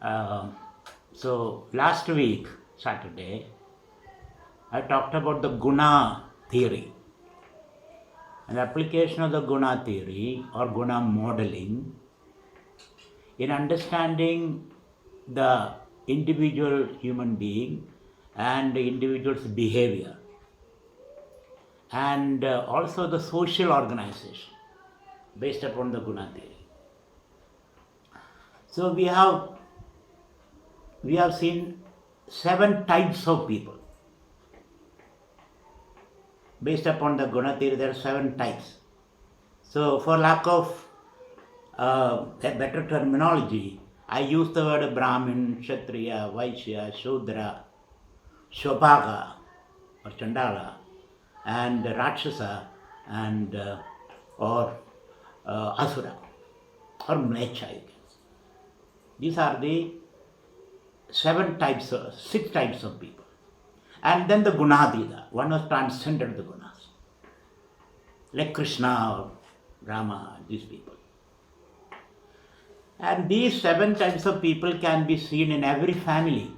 So last week, Saturday, I talked about the guna theory. An application of the guna theory or guna modeling in understanding the individual human being and the individual's behavior, and also the social organization based upon the guna theory. So we have seen 7 types of people. Based upon the guna theory, there are 7 types. So for lack of a better terminology, I use the word Brahmin, Kshatriya, Vaishya, Shudra, Shobhaga or Chandala, and Rakshasa, and or Asura or Mlecha, you can say. These are the 6 types of people. And then the Gunadida, one was transcended the gunas, like Krishna or Rama, these people. And these 7 types of people can be seen in every family.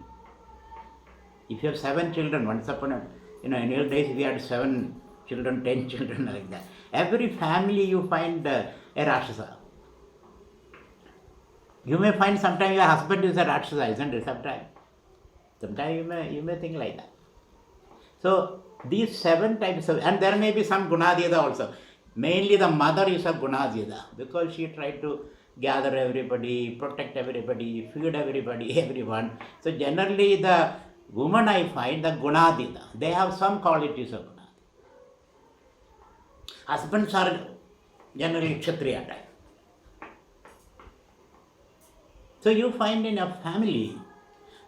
If you have 7 children, once upon a, in earlier days we had 7 children, 10 children, like that. Every family you find a Rakshasa. You may find sometimes your husband is a Rakshasa, isn't it? Sometimes you may think like that. So these 7 types of, and there may be some Gunadhyada also. Mainly the mother is a Gunadhyada because she tried to gather everybody, protect everybody, feed everybody, everyone. So generally the woman I find, the Gunadhyada, they have some qualities of Gunadhyada. Husbands are generally Kshatriya type. So you find in a family,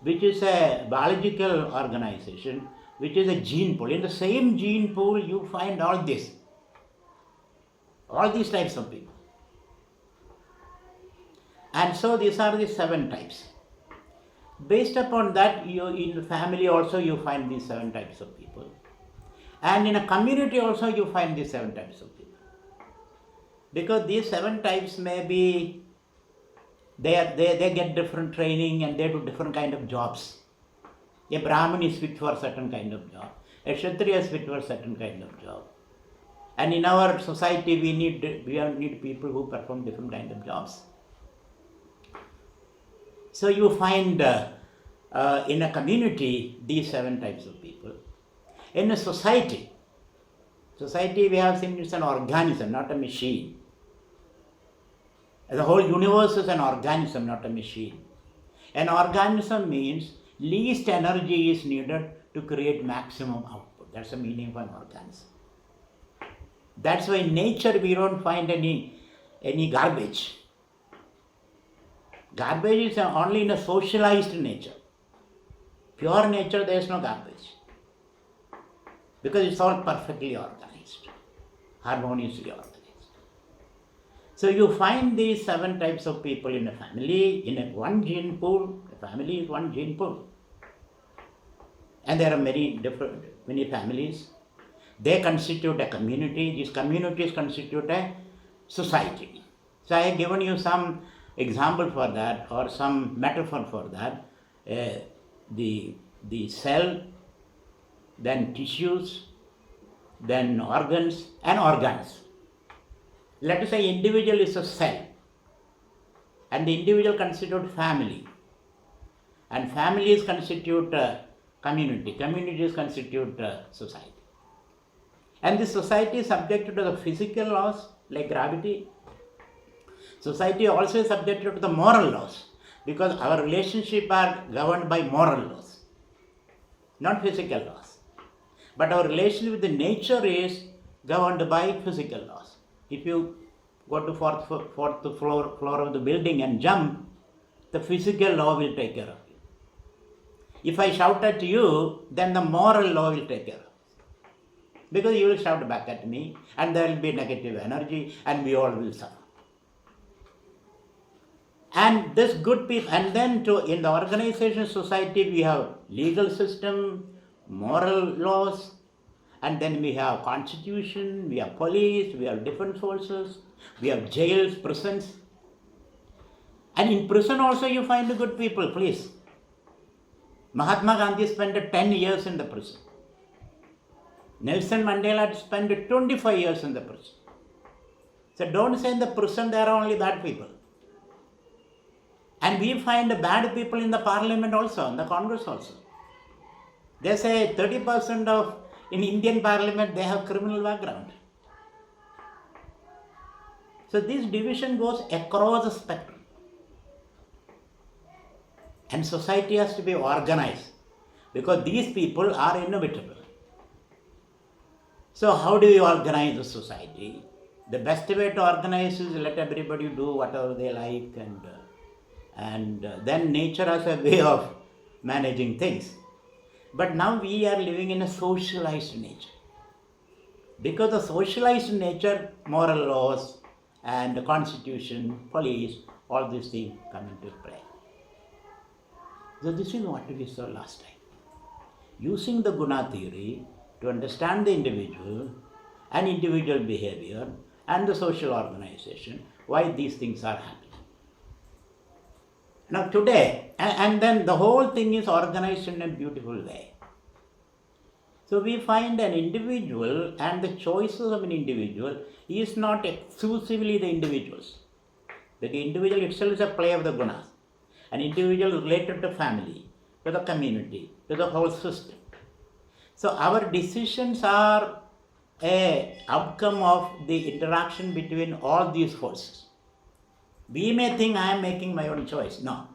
which is a biological organization, which is a gene pool. In the same gene pool, you find all these types of people. And so these are the 7 types. Based upon that, in the family also you find these 7 types of people. And in a community also you find these 7 types of people. Because these 7 types may be, they get different training and they do different kind of jobs. A Brahmin is fit for a certain kind of job. A Kshatriya is fit for a certain kind of job. And in our society, we need people who perform different kind of jobs. So you find in a community these 7 types of people. In a society we have seen it's an organism, not a machine. The whole universe is an organism, not a machine. An organism means least energy is needed to create maximum output. That's the meaning of an organism. That's why in nature we don't find any garbage. Garbage is only in a socialized nature. Pure nature, there is no garbage. Because it's all perfectly organized, harmoniously organized. So you find these 7 types of people in a family, in one gene pool. A family is one gene pool. And there are many families. They constitute a community. These communities constitute a society. So I have given you some example for that, or some metaphor for that. The cell, then tissues, then organs and organs. Let us say individual is a cell, and the individual constitute family, and families constitute community, communities constitute society. And this society is subjected to the physical laws like gravity. Society also is subjected to the moral laws, because our relationships are governed by moral laws, not physical laws. But our relationship with the nature is governed by physical laws. If you go to fourth floor of the building and jump, the physical law will take care of you. If I shout at you, then the moral law will take care of you. Because you will shout back at me, and there will be negative energy, and we all will suffer. And this good people, and then in the organization society we have legal system, moral laws, and then we have constitution, we have police, we have defense forces, we have jails, prisons. And in prison also you find good people, please. Mahatma Gandhi spent 10 years in the prison. Nelson Mandela had spent 25 years in the prison. So don't say in the prison there are only bad people. And we find bad people in the parliament also, in the Congress also. They say 30% of, in Indian parliament, they have criminal background. So this division goes across the spectrum. And society has to be organized because these people are inevitable. So how do you organize the society? The best way to organize is let everybody do whatever they like, and then nature has a way of managing things. But now we are living in a socialized nature. Because of socialized nature, moral laws and the constitution, police, all these things come into play. So this is what we saw last time. Using the guna theory to understand the individual and individual behavior and the social organization, why these things are happening. Now today, and then the whole thing is organized in a beautiful way. So we find an individual and the choices of an individual is not exclusively the individuals. The individual itself is a play of the gunas. An individual related to family, to the community, to the whole system. So our decisions are an outcome of the interaction between all these forces. We may think I am making my own choice. No,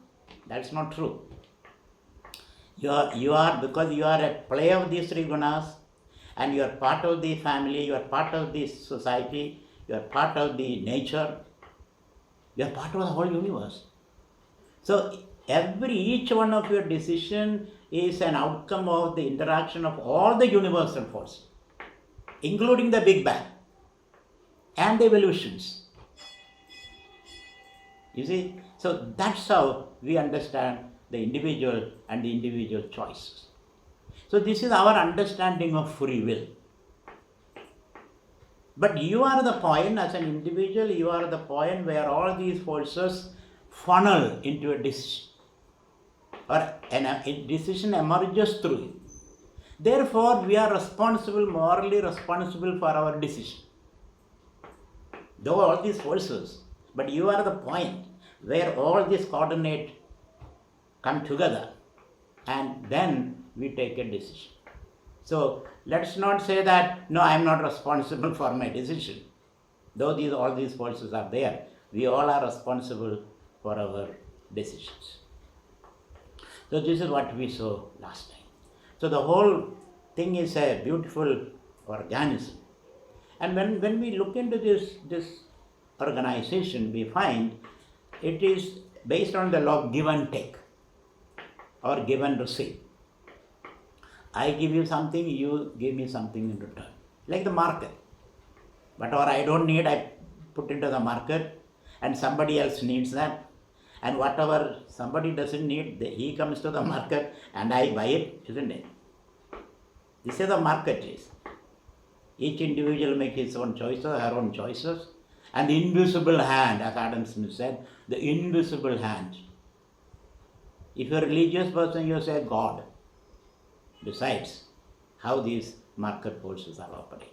that's not true. Because you are a play of these three gunas, and you are part of the family, you are part of the society, you are part of the nature, you are part of the whole universe. So each one of your decision is an outcome of the interaction of all the universal forces, including the Big Bang and the evolutions. You see, so that's how we understand the individual and the individual choices. So this is our understanding of free will. But you are the point, as an individual, you are the point where all these forces funnel into a decision, or a decision emerges through you. Therefore, we are responsible, morally responsible for our decision. Though all these forces, but you are the point where all these coordinates come together, and then we take a decision. So let's not say that, no, I am not responsible for my decision. Though all these forces are there, we all are responsible for our decisions. So this is what we saw last time. So the whole thing is a beautiful organism. And when we look into this organization, we find it is based on the law of give and take, or give and receive. I give you something, you give me something in return. Like the market. Whatever I don't need, I put into the market, and somebody else needs that. And whatever somebody doesn't need, he comes to the market and I buy it, isn't it? This is the market is. Each individual makes his own choices, her own choices. And the invisible hand, as Adam Smith said, the invisible hand. If you're a religious person, you say God. Besides, how these market forces are operating.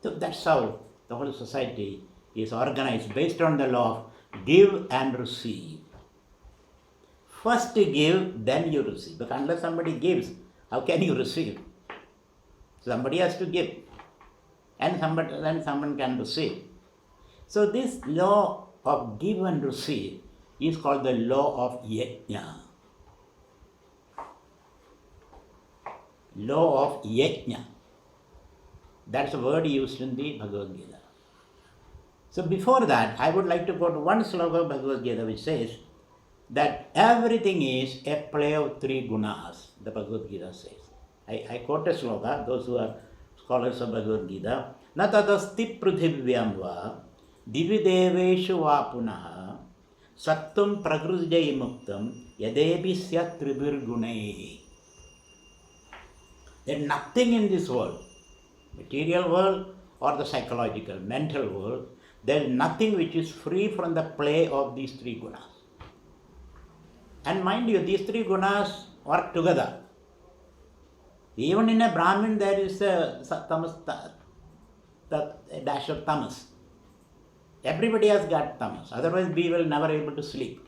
So that's how the whole society is organized, based on the law of give and receive. First you give, then you receive. Because unless somebody gives, how can you receive? Somebody has to give. And then someone can receive. So this law of give and receive is called the law of Yajna. Law of Yajna. That's a word used in the Bhagavad Gita. So before that, I would like to quote one sloka of Bhagavad Gita which says that everything is a play of three gunas, the Bhagavad Gita says. I quote a sloka, those who are scholars of Bhagavad Gita. Na tadasti prithivvyam va divideveshu va punaha sattum prakrujai muktam yadebi syat tribir gunai. There is nothing in this world, material world or the psychological, mental world, there is nothing which is free from the play of these three gunas. And mind you, these three gunas work together. Even in a Brahmin, there is a dash of tamas. Everybody has got tamas, otherwise we will never able to sleep.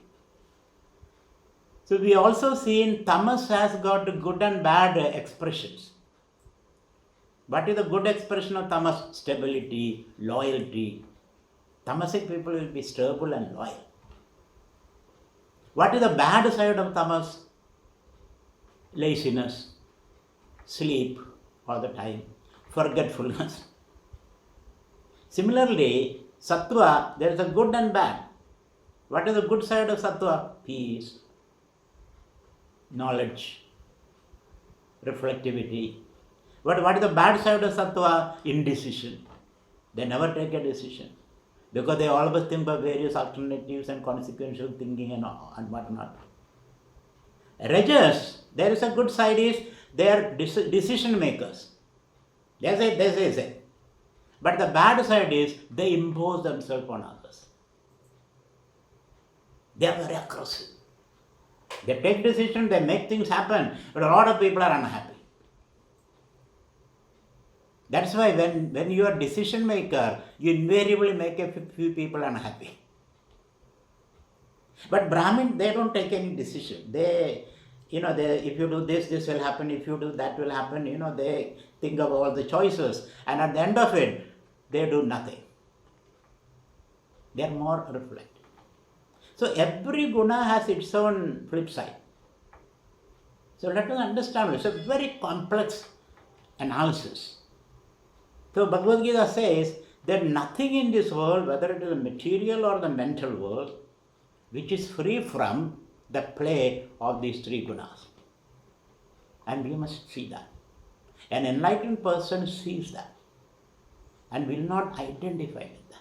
So we also see in tamas has got good and bad expressions. What is the good expression of tamas? Stability, loyalty. Tamasic people will be stable and loyal. What is the bad side of tamas? Laziness, sleep all the time, forgetfulness. Similarly, sattva, there is a good and bad. What is the good side of sattva? Peace, knowledge, reflectivity. But what is the bad side of sattva? Indecision. They never take a decision because they always think of various alternatives and consequential thinking and whatnot. Rajas, there is a good side is they are decision makers. They say. But the bad side is they impose themselves on others. They are very aggressive. They take decisions, they make things happen, but a lot of people are unhappy. That's why when you are a decision maker, you invariably make a few people unhappy. But Brahmin, they don't take any decision. They, if you do this, this will happen. If you do that, will happen. They think of all the choices, and at the end of it, they do nothing. They are more reflective. So every guna has its own flip side. So let us understand. It's a very complex analysis. So Bhagavad Gita says that nothing in this world, whether it is the material or the mental world, which is free from the play of these three gunas. And we must see that. An enlightened person sees that and will not identify with that.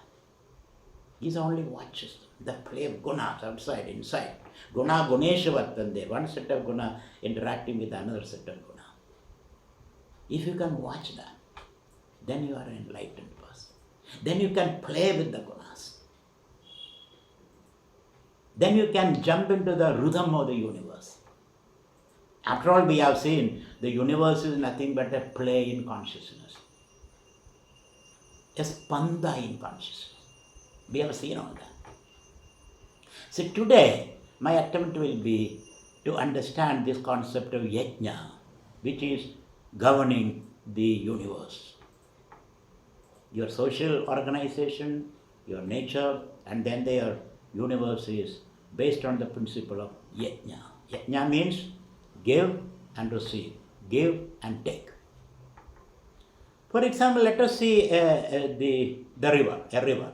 He only watches the play of gunas outside, inside. Guna gunesha vartande, one set of guna interacting with another set of guna. If you can watch that, then you are an enlightened person. Then you can play with the gunas. Then you can jump into the rhythm of the universe. After all, we have seen the universe is nothing but a play in consciousness. A spanda in consciousness. We have seen all that. So today, my attempt will be to understand this concept of Yajna, which is governing the universe. Your social organization, your nature, and then their universe is based on the principle of Yajna. Yajna means give and receive, give and take. For example, let us see the river, a river.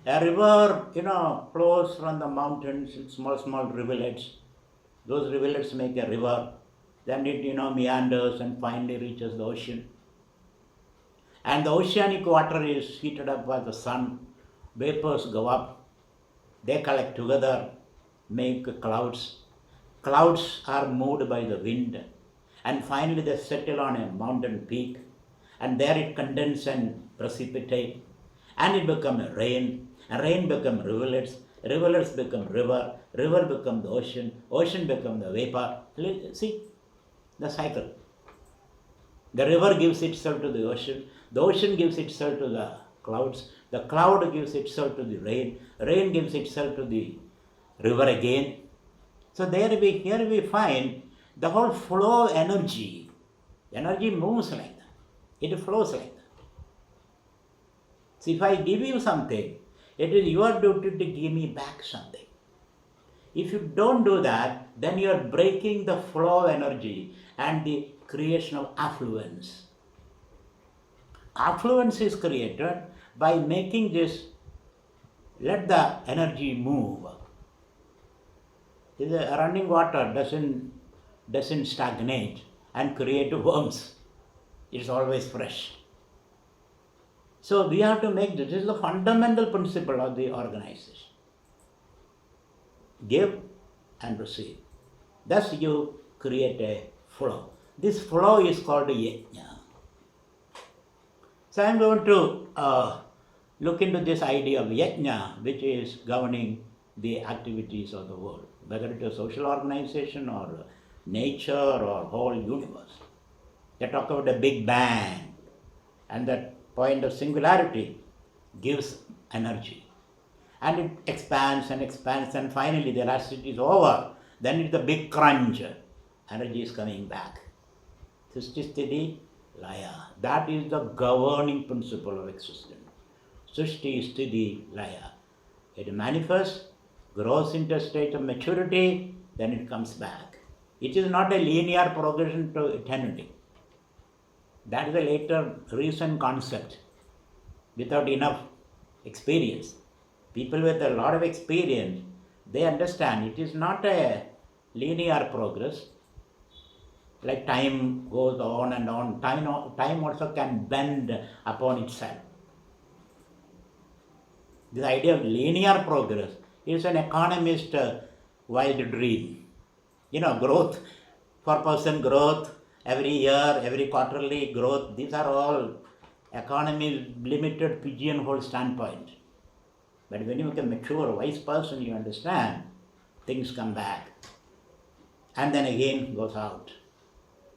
A river, flows from the mountains in small rivulets. Those rivulets make a river. Then it, meanders and finally reaches the ocean. And the oceanic water is heated up by the sun. Vapors go up. They collect together, make clouds. Clouds are moved by the wind. And finally they settle on a mountain peak. And there it condenses and precipitates. And it becomes a rain. And rain becomes rivulets. Rivulets become river. River becomes the ocean. Ocean becomes the vapor. See the cycle. The river gives itself to the ocean. The ocean gives itself to the clouds. The cloud gives itself to the rain. Rain gives itself to the river again. So here we find the whole flow of energy. Energy moves like that. It flows like that. So if I give you something, it is your duty to give me back something. If you don't do that, then you are breaking the flow of energy and the creation of affluence. Affluence is created by making this, let the energy move. The running water doesn't stagnate and create worms. It's always fresh. So we have to make this is the fundamental principle of the organization. Give and receive. Thus you create a flow. This flow is called Yajna. So I am going to look into this idea of yajna, which is governing the activities of the world, whether it is social organization or nature or whole universe. They talk about a big bang, and that point of singularity gives energy. And it expands and expands, and finally the elasticity is over. Then it's a big crunch. Energy is coming back. Srishti Sthiti Laya. That is the governing principle of existence. Srishti Sthiti Laya. It manifests, grows into a state of maturity, then it comes back. It is not a linear progression to eternity. That is a later recent concept without enough experience. People with a lot of experience, they understand it is not a linear progress. Like time goes on and on. Time also can bend upon itself. This idea of linear progress is an economist wild dream. Growth, per person growth, every year, every quarterly growth, these are all economy limited pigeonhole standpoint. But when you become a mature, wise person, you understand things come back and then again goes out.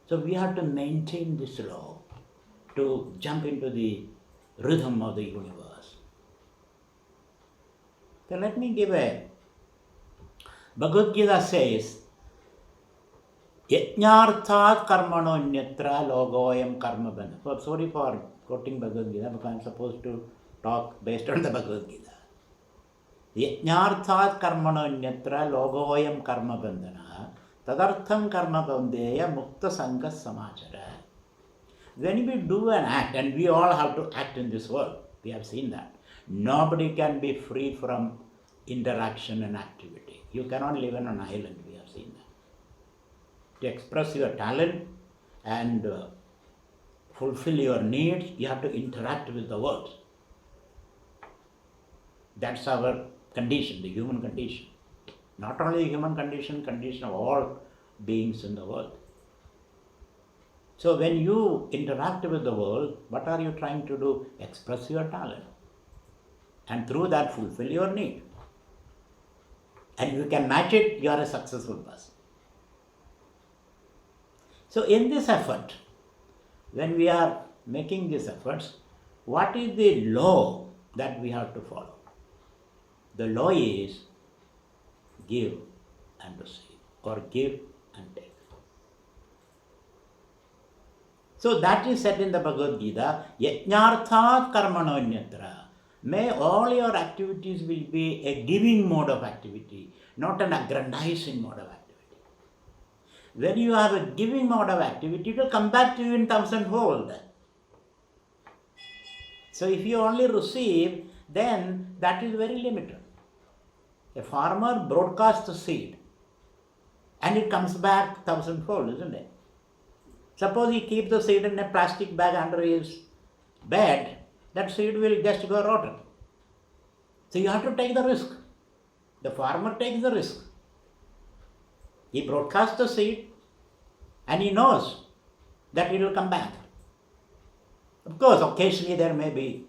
So we have to maintain this law to jump into the rhythm of the universe. So let me give Bhagavad Gita says, Yajnarthat karmano nyatra logoyam karma bandhana. Sorry for quoting Bhagavad Gita because I'm supposed to talk based on the Bhagavad Gita. Yajnarthat karmano nyatra logoyam karma bandhana tadartham karma kaundeya mukta sangha samachara. When we do an act, and we all have to act in this world, we have seen that. Nobody can be free from interaction and activity. You cannot live on an island, we have seen that. To express your talent and fulfill your needs, you have to interact with the world. That's our condition, the human condition. Not only the human condition, condition of all beings in the world. So when you interact with the world, what are you trying to do? Express your talent. And through that, fulfill your need. And you can match it, you are a successful person. So in this effort, when we are making these efforts, what is the law that we have to follow? The law is give and receive, or give and take. So that is said in the Bhagavad Gita, Yajnarthat karmanonyatra. May all your activities will be a giving mode of activity, not an aggrandizing mode of activity. When you have a giving mode of activity, it will come back to you in thousandfold. So if you only receive, then that is very limited. A farmer broadcasts the seed and it comes back thousandfold, isn't it? Suppose he keeps the seed in a plastic bag under his bed, that seed will just go rotten. So you have to take the risk. The farmer takes the risk. He broadcasts the seed and he knows that it will come back. Of course, occasionally there may be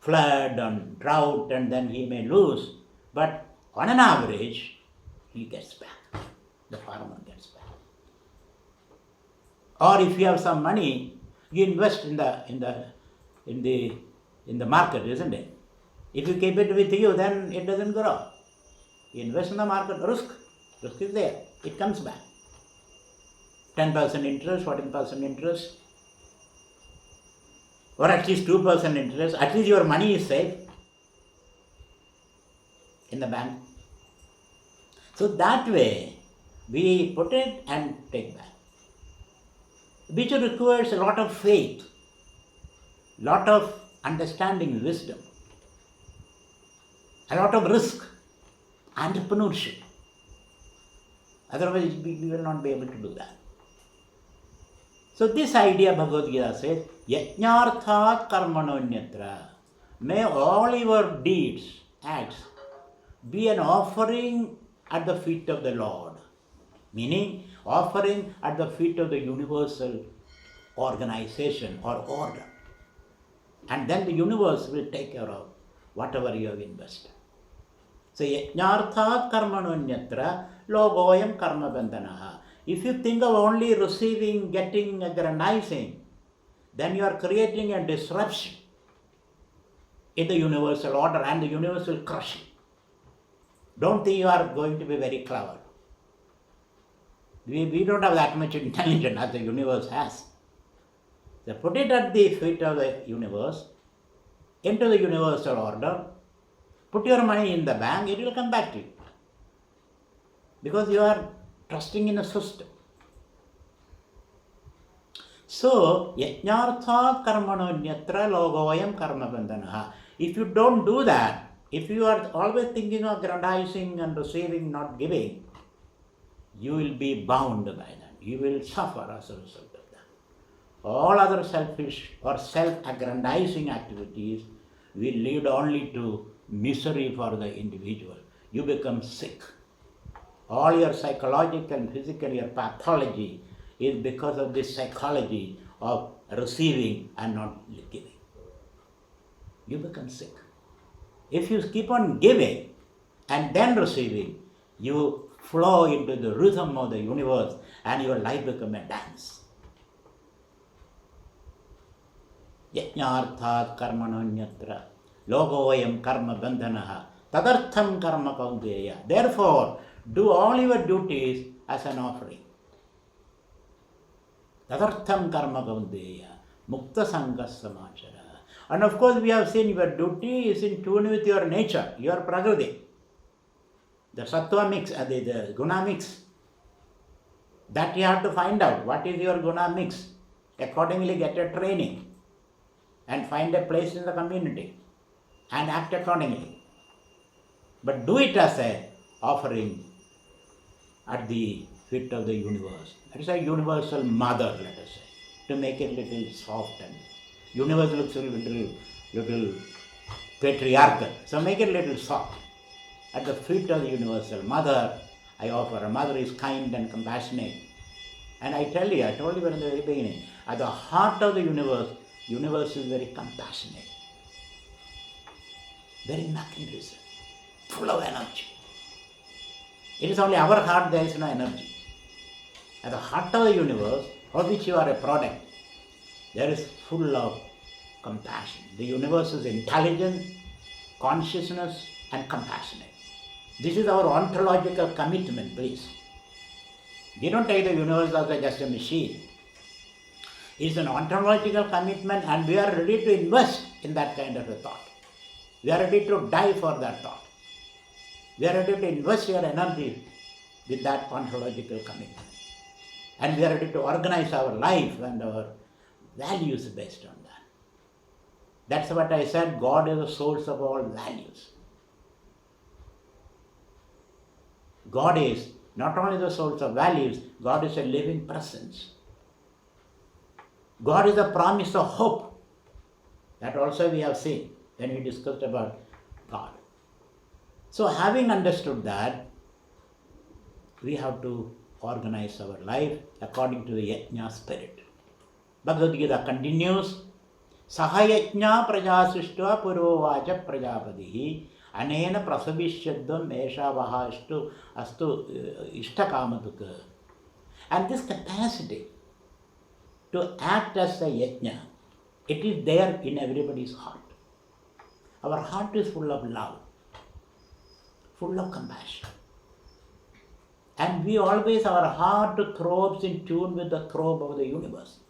flood and drought and then he may lose, but on an average, he gets back. The farmer gets back. Or if you have some money, you invest in the market, isn't it? If you keep it with you, then it doesn't grow. You invest in the market, risk is there, it comes back. 10% interest, 14% interest, or at least 2% interest, at least your money is safe in the bank. So that way, we put it and take back, which requires a lot of faith, lot of understanding, wisdom, a lot of risk, entrepreneurship. Otherwise, we will not be able to do that. So this idea, Bhagavad Gita says, Yajnarthat karmanonyatra. May all your deeds, acts, be an offering at the feet of the Lord. Meaning, offering at the feet of the universal organization or order. And then the universe will take care of whatever you have invested. So, yajnarthat karmanonyatra logoyam karma bandhanaha. If you think of only receiving, getting, aggrandizing, then you are creating a disruption in the universal order, and the universe will crush you. Don't think you are going to be very clever. We don't have that much intelligence as the universe has. So put it at the feet of the universe, into the universal order, put your money in the bank, it will come back to you. Because you are trusting in a system. So, yajnarthat karmanonyatra logoyam karma bandhanaha. If you don't do that, if you are always thinking of aggrandizing and receiving, not giving, you will be bound by that. You will suffer as a result of that. All other selfish or self-aggrandizing activities will lead only to misery for the individual. You become sick. All your psychological and physical, your pathology is because of this psychology of receiving and not giving. You become sick. If you keep on giving and then receiving, you flow into the rhythm of the universe and your life becomes a dance. Yajnarthat karmanonyatra logoyam karma bandhanaha tadartham karma kaunteya. Therefore, do all your duties as an offering. Tadartham karma kaunteya mukta sangas samachara. And of course, we have seen your duty is in tune with your nature, your prakriti. The sattva mix, the guna mix. That you have to find out. What is your guna mix? Accordingly, get a training and find a place in the community and act accordingly. But do it as an offering at the feet of the universe. That is a universal mother, let us say, to make it little soft, and universe looks a little patriarchal. So make it a little soft. At the feet of the universal mother, I offer. A mother is kind and compassionate. And I told you from the very beginning, at the heart of the universe is very compassionate, very magnificent, full of energy. It is only our heart, there is no energy. At the heart of the universe, of which you are a product, there is full of compassion. The universe is intelligent, consciousness, and compassionate. This is our ontological commitment, please. We don't take the universe as just a machine. It's an ontological commitment, and we are ready to invest in that kind of a thought. We are ready to die for that thought. We are ready to invest your energy with that ontological commitment. And we are ready to organize our life and our values based on that. That's what I said, God is the source of all values. God is not only the source of values, God is a living presence. God is the promise of hope. That also we have seen when we discussed about God. So having understood that, we have to organize our life according to the Yajna spirit. Bhagavad Gita continues, Sahayajna prajasishtva purovacha prajapadihi anena prasabhishyadvam esha astu ishtakamatuk. And this capacity to act as a yajna, it is there in everybody's heart. Our heart is full of love, full of compassion. And we always, our heart throbs in tune with the throb of the universe.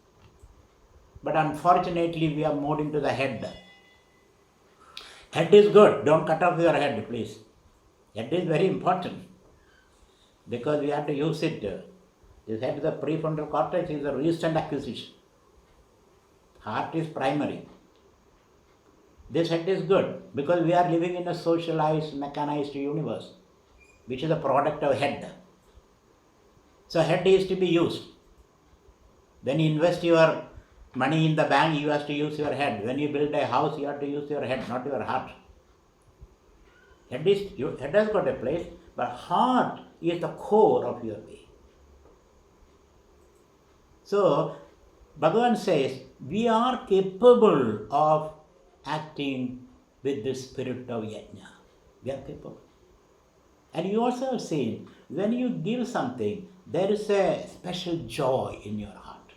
But unfortunately, we have moved into the head. Head is good. Don't cut off your head, please. Head is very important because we have to use it. This head, the prefrontal cortex, is a recent acquisition. Heart is primary. This head is good because we are living in a socialized, mechanized universe, which is a product of head. So head is to be used. When you invest your money in the bank, you have to use your head. When you build a house, you have to use your head, not your heart. Head has got a place, but heart is the core of your being. So, Bhagavan says, we are capable of acting with the spirit of yajna. We are capable. And you also have seen, when you give something, there is a special joy in your heart.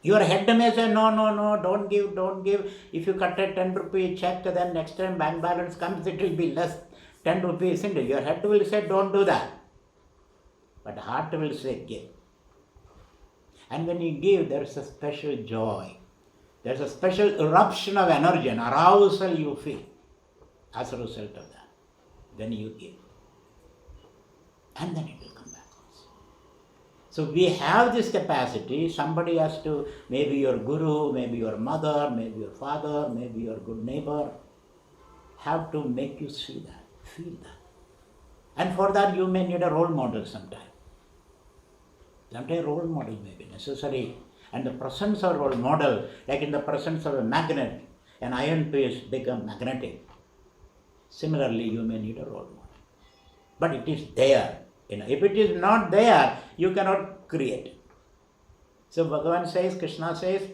Your head may say, no, don't give. If you cut a 10 rupee check, then next time bank balance comes, it will be less 10 rupees. Your head will say, don't do that. But heart will say, give. And when you give, there is a special joy. There is a special eruption of energy and arousal you feel as a result of that. Then you give. And then it will come back also. So we have this capacity. Somebody has to, maybe your guru, maybe your mother, maybe your father, maybe your good neighbor, have to make you see that, feel that. And for that you may need a role model sometime. Sometimes role model may be necessary. And the presence of role model, like in the presence of a magnet, an iron piece becomes magnetic. Similarly, you may need a role model. But it is there. If it is not there, you cannot create. So Bhagavan says, Krishna says,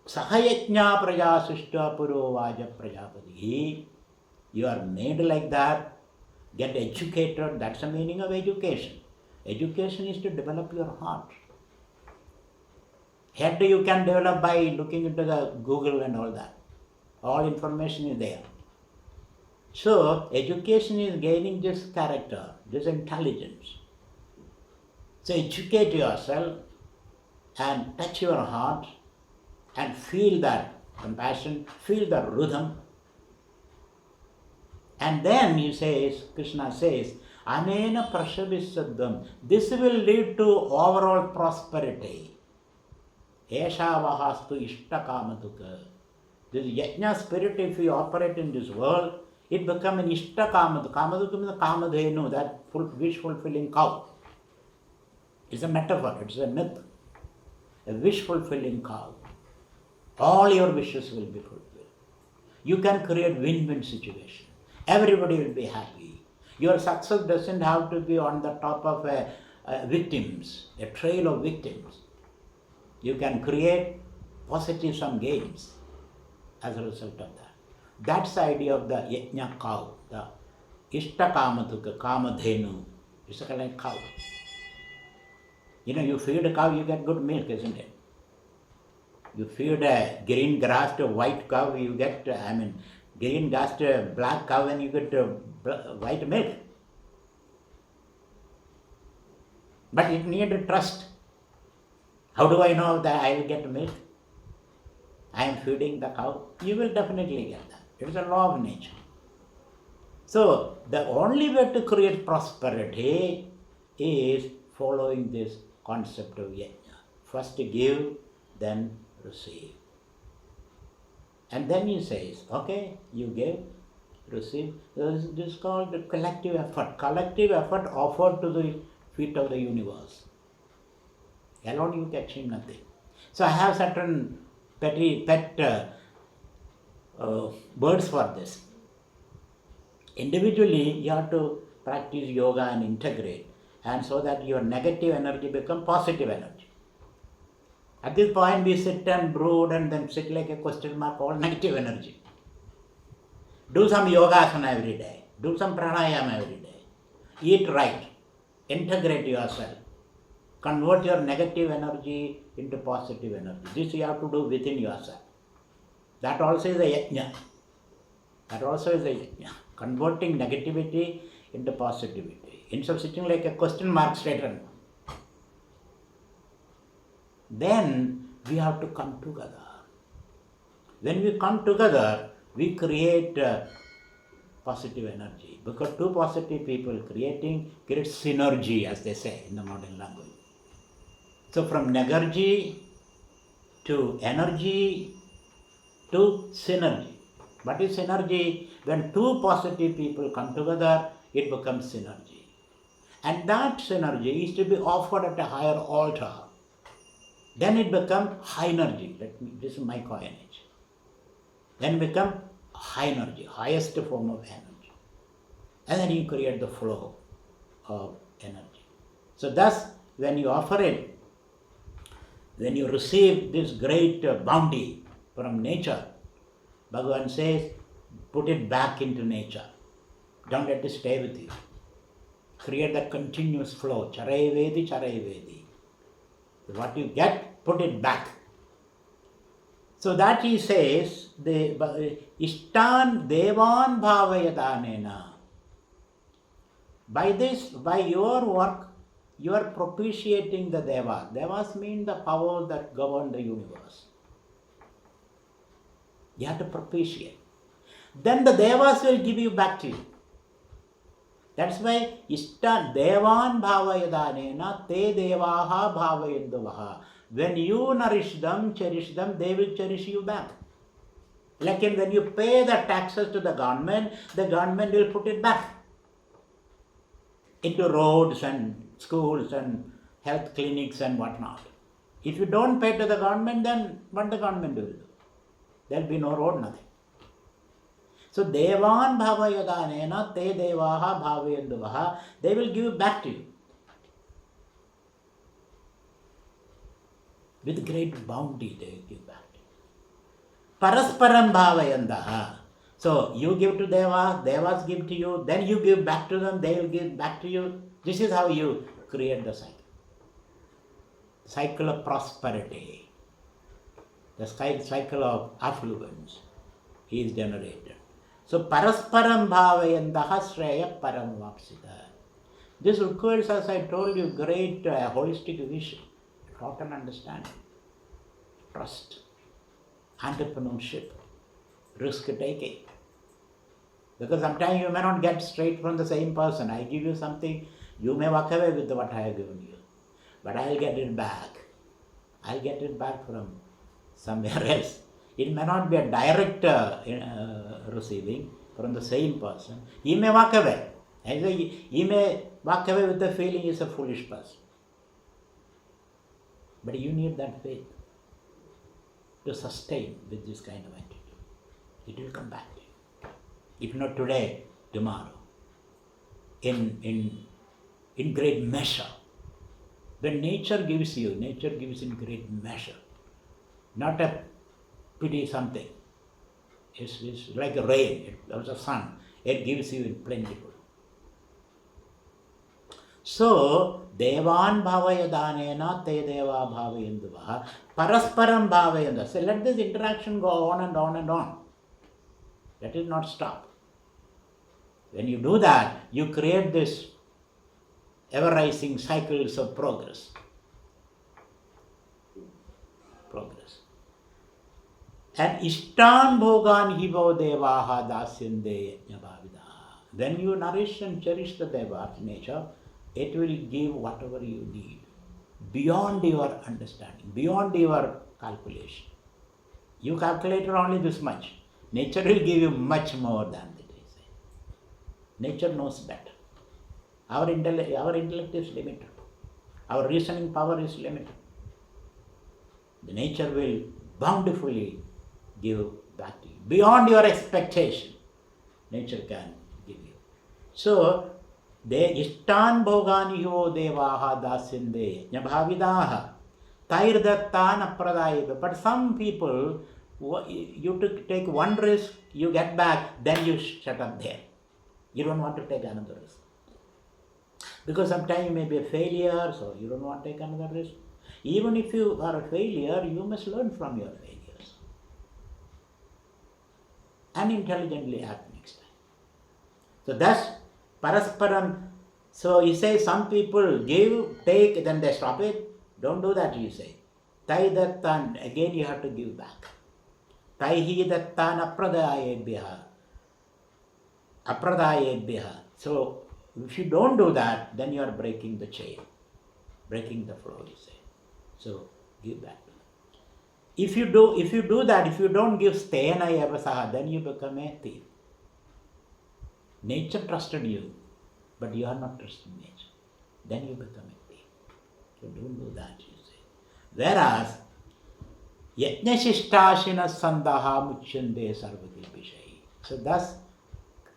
Sahayajna praja sishta puro vaja prajapati. You are made like that. Get educated. That's the meaning of education. Education is to develop your heart. Head you can develop by looking into the Google and all that. All information is there. So, education is gaining this character, this intelligence. So, educate yourself and touch your heart and feel that compassion, feel the rhythm. And then he says, Krishna says, Anena prashabhisaddham. This will lead to overall prosperity. Eshavahastu ishtakamaduka. This yajna spirit, if you operate in this world, it becomes an ishtakamadu. Kamaduka means kamadhenu, that wish-fulfilling cow. It's a metaphor, it's a myth. A wish-fulfilling cow. All your wishes will be fulfilled. You can create win-win situation. Everybody will be happy. Your success doesn't have to be on the top of victims, a trail of victims. You can create positive sum gains as a result of that. That's the idea of the yajna cow, the ishtakamatuka, kamadhenu. It's like a cow. You feed a cow, you get good milk, isn't it? You feed a green grass to a white cow, you get, green grass to a black cow and you get white milk. But it needs trust. How do I know that I will get milk? I am feeding the cow. You will definitely get that. It is a law of nature. So, the only way to create prosperity is following this concept of yajna. First give, then receive. And then he says, okay, you give, receive. This is called the collective effort. Collective effort offered to the feet of the universe. Alone you can achieve nothing. So I have certain pet words for this. Individually, you have to practice yoga and integrate, and so that your negative energy becomes positive energy. At this point, we sit and brood and then sit like a question mark, all negative energy. Do some yogasana every day. Do some pranayama every day. Eat right. Integrate yourself. Convert your negative energy into positive energy. This you have to do within yourself. That also is a yajna. Converting negativity into positivity. Instead of sitting like a question mark straight on. Then we have to come together. When we come together, we create positive energy. Because two positive people create synergy, as they say in the modern language. So from negargy to energy to synergy. What is synergy? When two positive people come together, it becomes synergy. And that synergy is to be offered at a higher altar. Then it becomes high energy. This is my coinage. Then it becomes high energy, highest form of energy. And then you create the flow of energy. So thus, when you offer it, when you receive this great bounty from nature. Bhagavan says, put it back into nature. Don't let it stay with you. Create that continuous flow. Charai Vedi, Charai Vedi. What you get, put it back. So that he says, Ishtan Devan Bhavayadanena. By this, by your work, you are propitiating the Devas. Devas mean the powers that govern the universe. You have to propitiate. Then the Devas will give you back to you. That's why Ishta Devan Bhavayadanena Te Devaha Bhavayenduvaha. When you nourish them, cherish them, they will cherish you back. Like when you pay the taxes to the government will put it back into roads and schools and health clinics and whatnot. If you don't pay to the government, then what the government will do? There will be no road, nothing. So Devan Bhavayadanena Te Devaha Bhavayenduvaha, they will give back to you. With great bounty they will give back to you. Parasparam Bhavayandaha. So you give to Devas, Devas give to you, then you give back to them, they will give back to you. This is how you create the cycle. Cycle of prosperity. The cycle of affluence is generated. So Parasparam Bhavayandaha Shreya Param Vapsita. This requires, as I told you, great holistic vision, total understanding, trust, entrepreneurship, risk taking. Because sometimes you may not get straight from the same person. I give you something, you may walk away with what I have given you. But I'll get it back. I'll get it back from somewhere else. It may not be a direct receiving from the same person. He may walk away. He may walk away with the feeling he's a foolish person. But you need that faith to sustain with this kind of attitude. It will come back to you. If not today, tomorrow. In great measure. When nature gives in great measure. Not a pity something. It's like a rain, it's a sun. It gives you in plentiful. So, Devan Bhavayadanena Te Deva Bhavayenduvaha Parasparam Bhavayanda. So let this interaction go on and on and on. Let it not stop. When you do that, you create this ever-rising cycles of progress. And Ishtan Bhogan Hivo Devaha Dasyande Yajna. When you nourish and cherish the Deva's nature, it will give whatever you need, beyond your understanding, beyond your calculation. You calculated only this much. Nature will give you much more than that. Nature knows better. Our intellect is limited. Our reasoning power is limited. The nature will bountifully give back to you. Beyond your expectation, nature can give you. So, De Ishtan Bhogani Ho Devaha Dasyande Yajna Tairdattan Apradayeva. But some people, you take one risk, you get back, then you shut up there. You don't want to take another risk. Because sometimes you may be a failure, so you don't want to take another risk. Even if you are a failure, you must learn from your failures. And intelligently act next time. So thus, Parasparam. So he says some people give, take, then they stop it. Don't do that, you say. Tai dattan, again you have to give back. Taihi dattan apradayebhya. So if you don't do that, then you are breaking the chain, breaking the flow, you say. So give back. If you do that, if you don't give stena yavasaha, then you become a thief. Nature trusted you, but you are not trusting nature. Then you become a thief. So don't do that, you say. Whereas, Yajna Shishtasina Sandaha Muchyande Sarvakilpishai. So thus,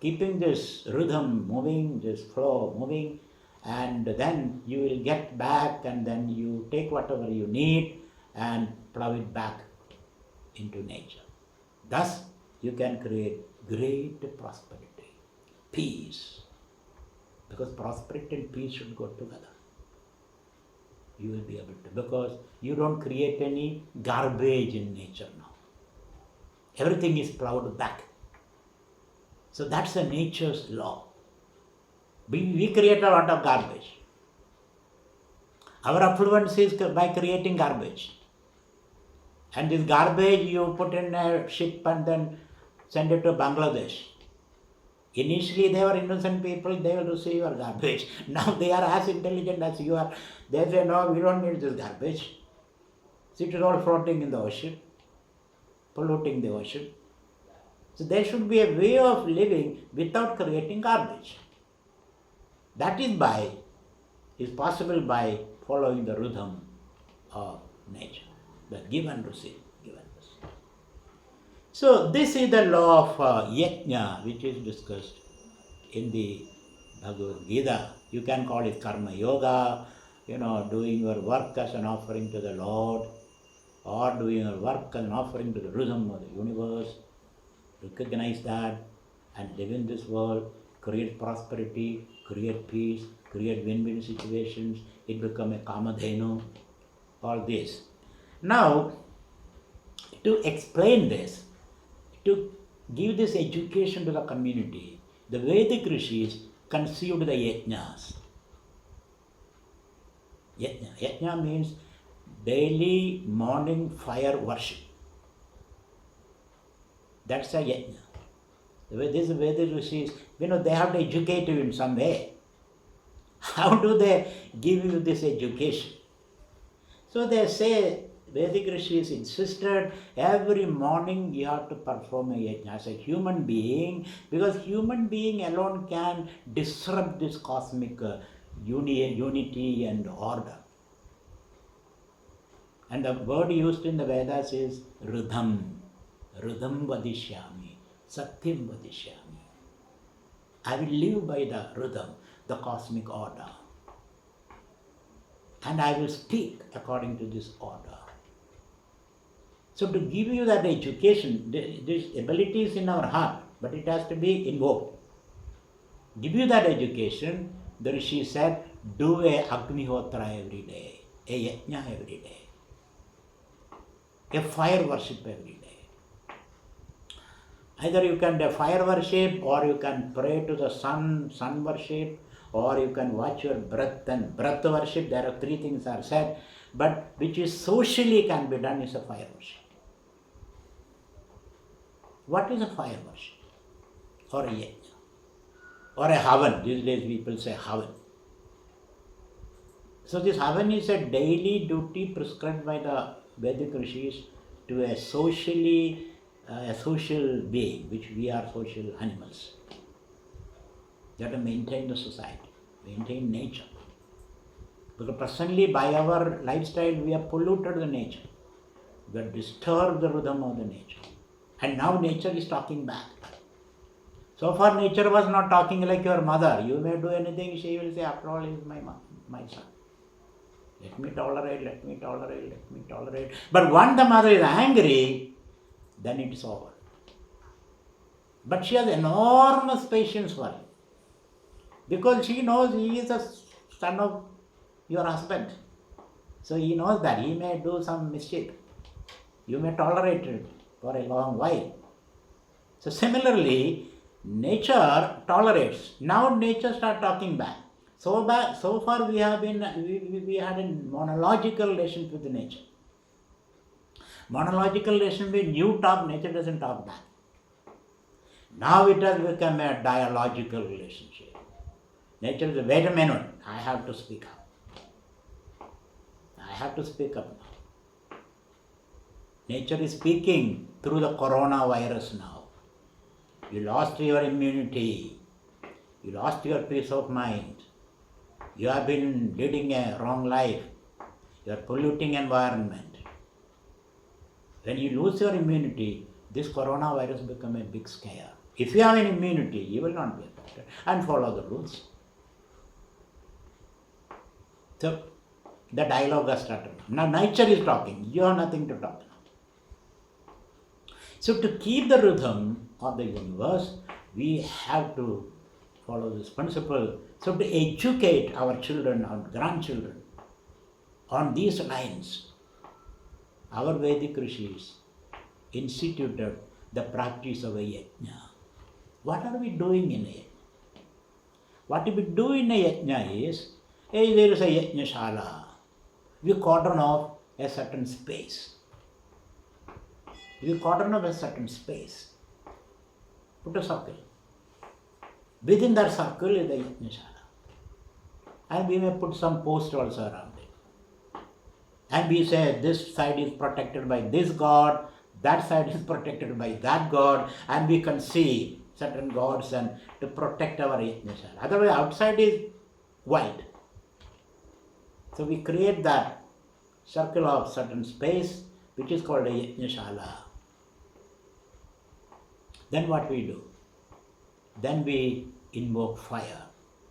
keeping this rhythm moving, this flow moving, and then you will get back, and then you take whatever you need and plow it back into nature. Thus, you can create great prosperity, peace. Because prosperity and peace should go together. You will be able to, because you don't create any garbage in nature now. Everything is plowed back. So that's the nature's law. We create a lot of garbage. Our affluence is by creating garbage. And this garbage you put in a ship and then send it to Bangladesh. Initially they were innocent people, they will receive your garbage. Now they are as intelligent as you are. They say, no, we don't need this garbage. So it is all floating in the ocean, polluting the ocean. So there should be a way of living without creating garbage. That is possible by following the rhythm of nature, the give and receive, give and receive. So this is the law of Yajna, which is discussed in the Bhagavad Gita. You can call it karma yoga, doing your work as an offering to the Lord, or doing your work as an offering to the rhythm of the universe. Recognize that and live in this world, create prosperity, create peace, create win-win situations. It become a kamadhenu, all this. Now, to explain this, to give this education to the community, the Vedic rishis conceived the yajnas. Yajna means daily morning fire worship. That's a yajna. These Vedic rishis, they have to educate you in some way. How do they give you this education? So they say, Vedic rishis insisted every morning you have to perform a yajna as a human being, because human being alone can disrupt this cosmic unity and order. And the word used in the Vedas is rhythm. Rhythm vadishyami, satyam vadishyami. I will live by the rhythm, the cosmic order. And I will speak according to this order. So to give you that education, this ability is in our heart, but it has to be invoked. Give you that education, the Rishi said, do a Agnihotra every day, a Yajna every day, a fire worship every day. Either you can do fire worship, or you can pray to the sun worship, or you can watch your breath and breath worship. There are three things are said, but which is socially can be done is a fire worship. What is a fire worship? Or a yajna? Or a havan. These days people say havan. So this havan is a daily duty prescribed by the Vedic rishis to a social being, which we are social animals. You have to maintain the society, maintain nature. Because presently by our lifestyle we have polluted the nature. We have disturbed the rhythm of the nature. And now nature is talking back. So far nature was not talking like your mother. You may do anything, she will say, after all, he is my son. Let me tolerate, let me tolerate, let me tolerate. But when the mother is angry, then it is over. But she has enormous patience for him. Because she knows he is a son of your husband. So he knows that he may do some mischief. You may tolerate it for a long while. So similarly, nature tolerates. Now nature starts talking back. So far we had a monological relationship with nature. Monological relationship means you talk, nature doesn't talk back. Now it has become a dialogical relationship. Nature says, wait a minute, I have to speak up. I have to speak up now. Nature is speaking through the coronavirus now. You lost your immunity. You lost your peace of mind. You have been leading a wrong life. You are polluting environment. When you lose your immunity, this coronavirus becomes a big scare. If you have an immunity, you will not be affected and follow the rules. So, the dialogue has started. Now nature is talking. You have nothing to talk now. So to keep the rhythm of the universe, we have to follow this principle. So to educate our children, our grandchildren on these lines, our Vedic rishis instituted the practice of a yajna. What are we doing in a yajna? What we do in a yajna is, hey, there is a yajna shala. We cordon off a certain space. We cordon off a certain space. Put a circle. Within that circle is the yajna shala. And we may put some posts also around it. And we say this side is protected by this god, that side is protected by that god, and we can see certain gods and to protect our yajna shala. Otherwise, outside is wide. So we create that circle of certain space, which is called a yajna shala. Then what we do? Then we invoke fire.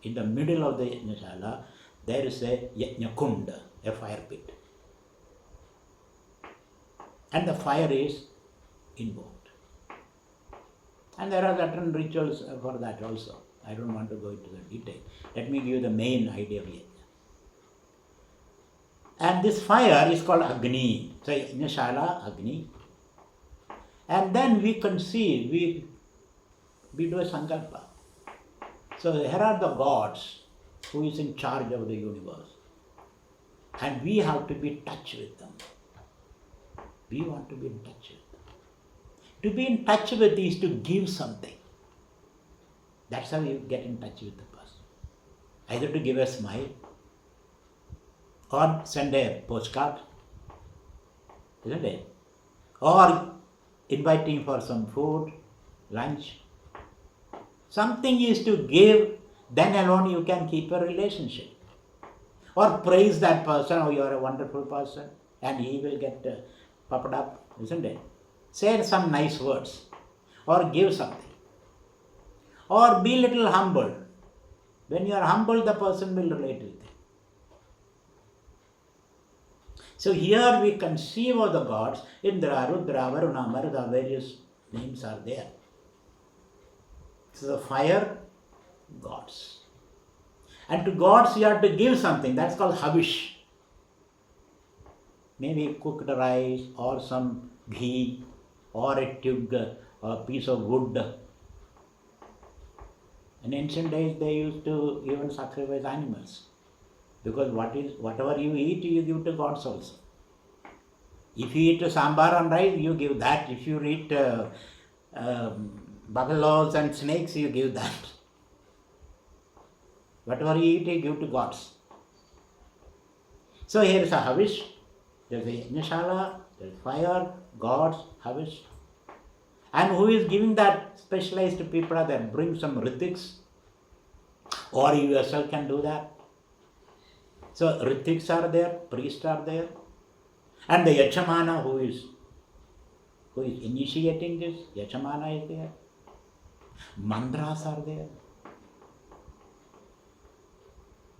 In the middle of the yajna shala, there is a yajna kunda, a fire pit. And the fire is invoked. And there are certain rituals for that also. I don't want to go into the detail. Let me give you the main idea of yajna. And this fire is called Agni. So yajna shala, Agni. And then we conceive, we do a sankalpa. So here are the gods who is in charge of the universe. And we have to be in touch with them. We want to be in touch with them. To be in touch with is to give something. That's how you get in touch with the person. Either to give a smile or send a postcard, isn't it? Or inviting for some food, lunch. Something is to give, then alone you can keep a relationship. Or praise that person, oh, you are a wonderful person, and he will get puffed up, isn't it? Say some nice words, or give something. Or be little humble. When you are humble, the person will relate with you. So here we conceive of the gods. Indra, Rudra, Varuna, Maruda, various names are there. So the fire, gods. And to gods you have to give something. That's called havish. Maybe cooked rice or some ghee or a tug, a piece of wood. In ancient days they used to even sacrifice animals. Because whatever you eat, you give to gods also. If you eat sambar and rice, you give that. If you eat buffaloes and snakes, you give that. Whatever you eat, you give to gods. So here is a havish, there is a yajna, there is fire, gods, havish. And who is giving that? Specialized people are there. Bring some ritiks, or you yourself can do that. So ritiks are there, priests are there, and the yachamana who is initiating this, yachamana is there. Mantras are there.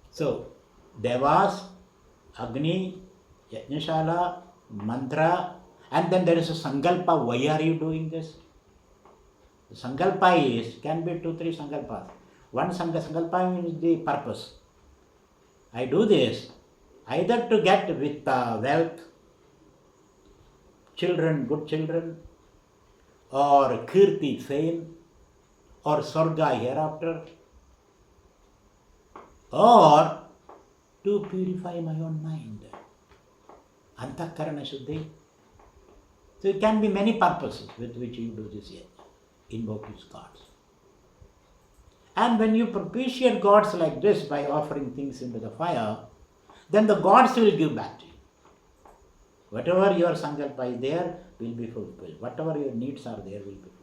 So devas, Agni, Yajnashala, mantra, and then there is a sankalpa. Why are you doing this? The sankalpa can be 2-3 sankalpas. One sankalpa means the purpose. I do this either to get with wealth, children, good children, or kirti, fame, or sarga hereafter, or to purify my own mind. Antakarana Shuddhi. So it can be many purposes with which you do this yet. Invoke these gods. And when you propitiate gods like this by offering things into the fire, then the gods will give back to you. Whatever your sankalpa is there will be fulfilled. Whatever your needs are there will be fulfilled.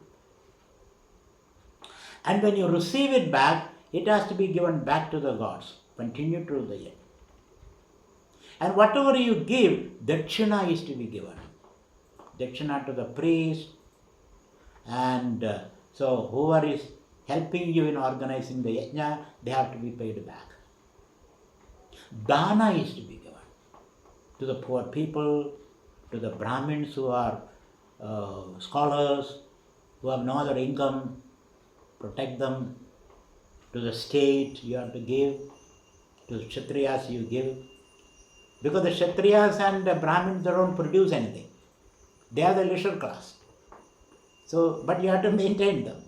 And when you receive it back, it has to be given back to the gods. Continue to the yet. And whatever you give, dakshina is to be given. Dakshina to the priest, and so whoever is helping you in organizing the yajna, they have to be paid back. Dana is to be given to the poor people, to the Brahmins who are scholars who have no other income, protect them. To the state you have to give, to the Kshatriyas you give. Because the Kshatriyas and the Brahmins, they don't produce anything. They are the leisure class. So, but you have to maintain them.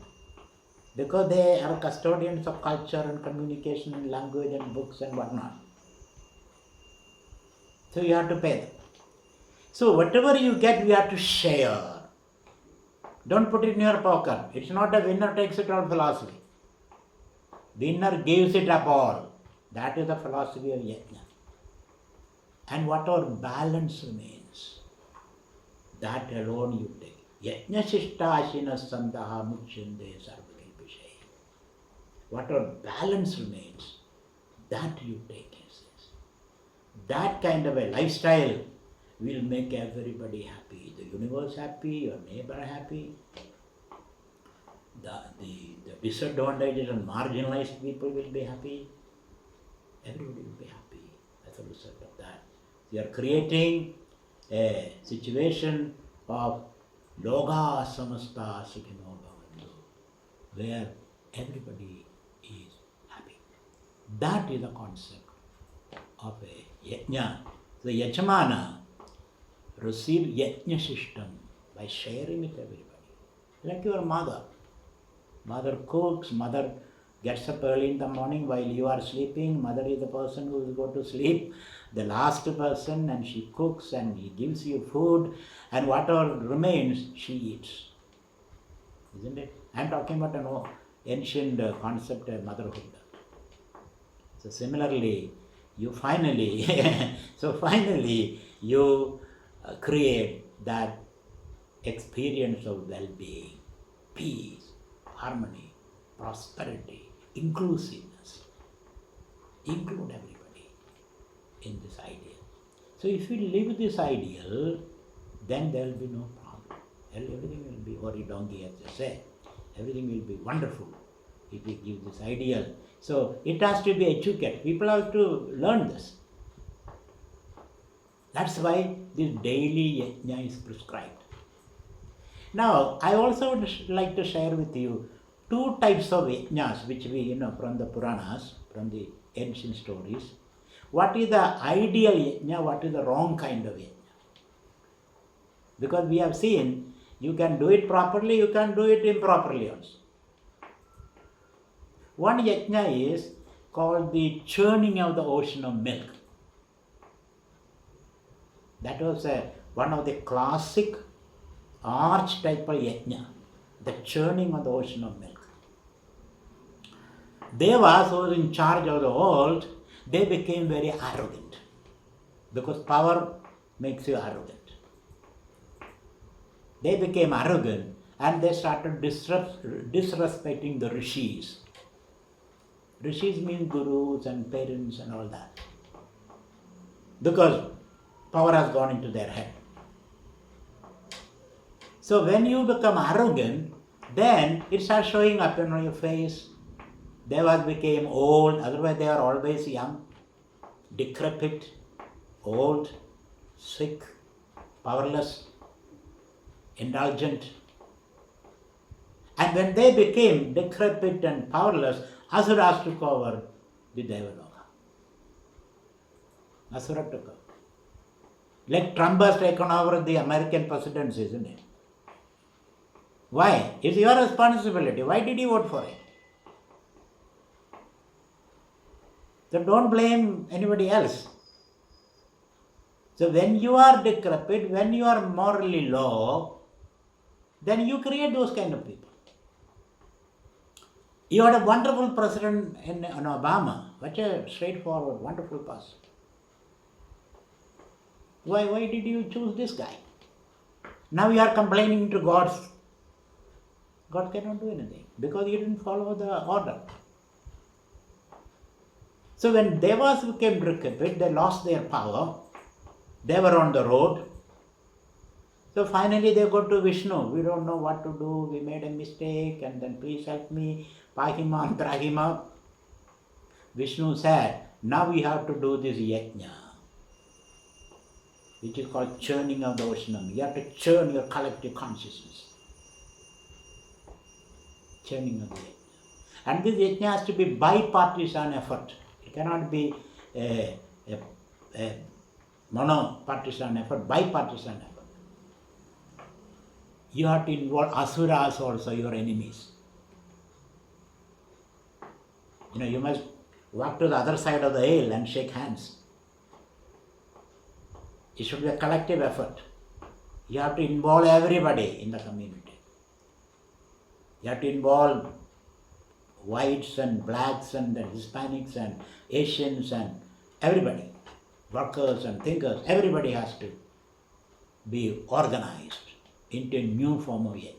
Because they are custodians of culture and communication and language and books and whatnot. So you have to pay them. So whatever you get, you have to share. Don't put it in your pocket. It's not a winner takes it all philosophy. Winner gives it up all. That is the philosophy of Yajna. And whatever balance remains, that alone you take. Yajna shishtasina sandaha muchyande sarvakilpishay. Whatever balance remains, that you take. That kind of a lifestyle will make everybody happy. The universe happy, your neighbor happy. The disadvantaged and marginalized people will be happy. Everybody will be happy as a result of that. You are creating a situation of loga samasta sukhino bhavantu, where everybody is happy. That is the concept of a yajna. The yajamana receive yajna system by sharing with everybody. Like your mother. Mother cooks, mother gets up early in the morning while you are sleeping. Mother is the person who will go to sleep, the last person, and she cooks and he gives you food, and whatever remains, she eats. Isn't it? I am talking about an ancient concept of motherhood. So similarly, you finally create that experience of well-being, peace, harmony, prosperity, inclusiveness. Include everybody in this ideal. So if you live this ideal, then there will be no problem. Everything will be worry donkey, as they say. Everything will be wonderful if we give this ideal. So it has to be educated. People have to learn this. That's why this daily yajna is prescribed. Now, I also would like to share with you two types of yajnas which we from the Puranas, from the ancient stories. What is the ideal yajna, what is the wrong kind of yajna? Because we have seen, you can do it properly, you can do it improperly also. One yajna is called the churning of the ocean of milk. That was one of the classic archetypal yajna, the churning of the ocean of milk. Devas, who were in charge of the world, they became very arrogant, because power makes you arrogant. They became arrogant and they started disrespecting the rishis. Rishis mean gurus and parents and all that, because power has gone into their head. So when you become arrogant, then it starts showing up on your face. Devas became old, otherwise they are always young, decrepit, old, sick, powerless, indulgent. And when they became decrepit and powerless, Asuras took over the Devaloka. Asura took over. Like Trump has taken over the American presidency, isn't it? Why? It's your responsibility. Why did you vote for it? So don't blame anybody else. So when you are decrepit, when you are morally low, then you create those kind of people. You had a wonderful president in Obama, such a straightforward, wonderful person. Why did you choose this guy? Now you are complaining to God. God cannot do anything because you didn't follow the order. So when Devas became decrepit, they lost their power. They were on the road. So finally they go to Vishnu. We don't know what to do. We made a mistake, and then please help me. Pahima, Trahima. Vishnu said, now we have to do this yajna. which is called churning of the ocean. You have to churn your collective consciousness. Churning of the yajna. And this yajna has to be bipartisan effort. It cannot be a monopartisan effort, bipartisan effort. You have to involve asuras also, your enemies. You must walk to the other side of the aisle and shake hands. It should be a collective effort. You have to involve everybody in the community. You have to involve whites and blacks and Hispanics and Asians and everybody, workers and thinkers. Everybody has to be organized into a new form of yajna.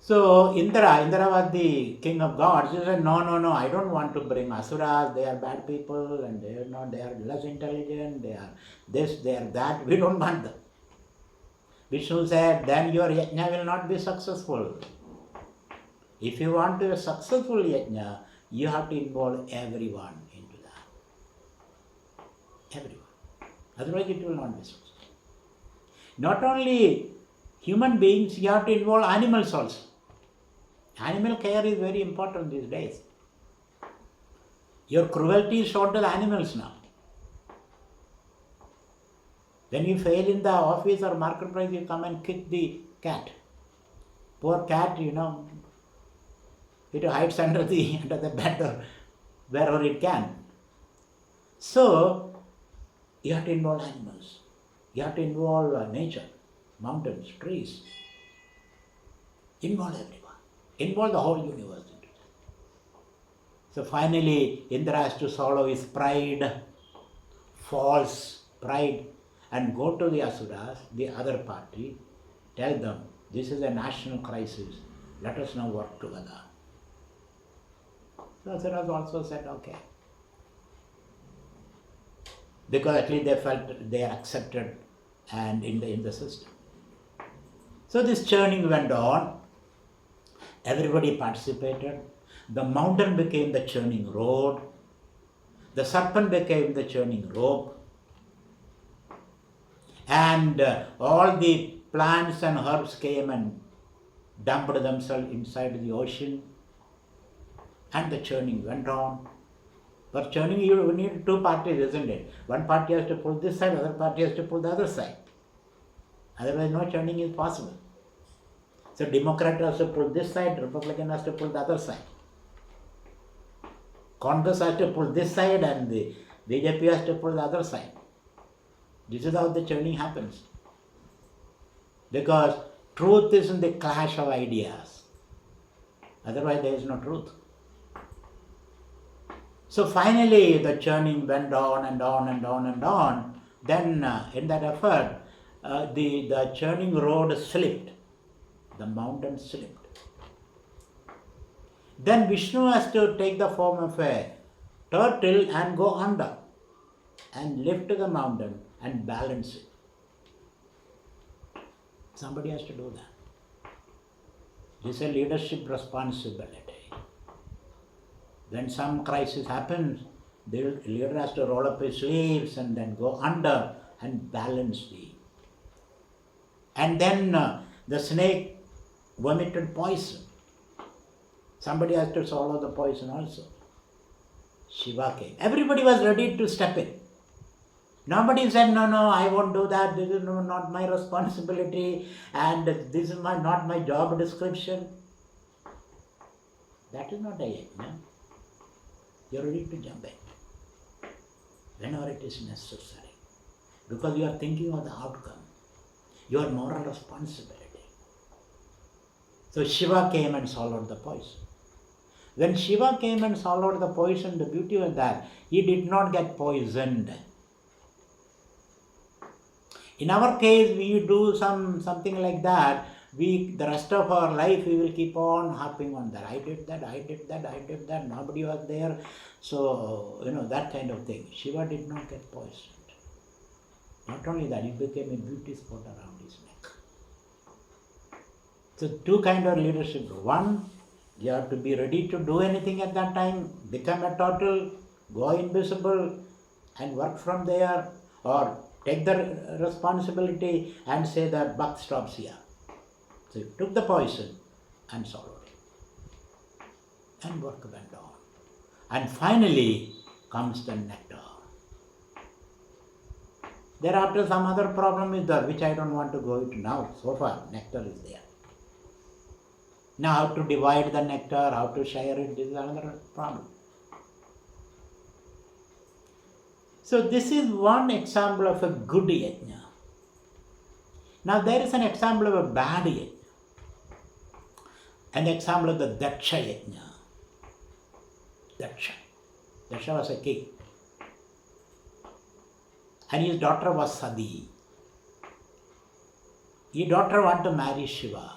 So Indra was the king of gods. He said, no, I don't want to bring asuras. They are bad people and they are less intelligent. They are this, they are that. We don't want them. Vishnu said, then your yajna will not be successful. If you want to be a successful yajna, you have to involve everyone into that. Everyone. Otherwise it will not be successful. Not only human beings, you have to involve animals also. Animal care is very important these days. Your cruelty is shown to the animals now. When you fail in the office or marketplace, you come and kick the cat. Poor cat, it hides under the bed or wherever it can. So, you have to involve animals. You have to involve nature, mountains, trees. Involve everyone. Involve the whole universe into it. So finally, Indra has to swallow his pride, false pride, and go to the asuras, the other party, tell them, this is a national crisis, let us now work together. The asuras also said, okay. Because at least they felt they are accepted and in the system. So this churning went on. Everybody participated. The mountain became the churning road. The serpent became the churning rope. And all the plants and herbs came and dumped themselves inside the ocean. And the churning went on. For churning, you need two parties, isn't it? One party has to pull this side, other party has to pull the other side. Otherwise, no churning is possible. So, Democrat has to pull this side, Republican has to pull the other side. Congress has to pull this side, and the BJP has to pull the other side. This is how the churning happens. Because truth is in the clash of ideas. Otherwise, there is no truth. So finally, the churning went on and on and on and on. Then, in that effort, the churning road slipped. The mountain slipped. Then Vishnu has to take the form of a turtle and go under and lift the mountain and balance it. Somebody has to do that. This is a leadership responsibility. When some crisis happens, the leader has to roll up his sleeves and then go under and balance the. And then the snake vomited poison. Somebody has to swallow the poison also. Shiva came. Everybody was ready to step in. Nobody said, no, I won't do that. This is not my responsibility and this is not my job description. That is not a yajna. You are ready to jump in whenever it is necessary. Because you are thinking of the outcome. Your moral responsibility. So Shiva came and swallowed the poison. When Shiva came and swallowed the poison, the beauty was that he did not get poisoned. In our case, we do something like that. The rest of our life, we will keep on harping on that. I did that, nobody was there. So, that kind of thing. Shiva did not get poisoned. Not only that, he became a beauty spot around his neck. So, two kinds of leadership. One, you have to be ready to do anything at that time, become a turtle, go invisible, and work from there, or take the responsibility and say that buck stops here. So he took the poison and swallowed it. And work went on. And finally comes the nectar. Thereafter some other problem is there, which I don't want to go into now. So far, nectar is there. Now how to divide the nectar, how to share it, this is another problem. So this is one example of a good yajna. Now there is an example of a bad yajna. An example of the Daksha yajna. Daksha was a king. And his daughter was Sati. His daughter wanted to marry Shiva.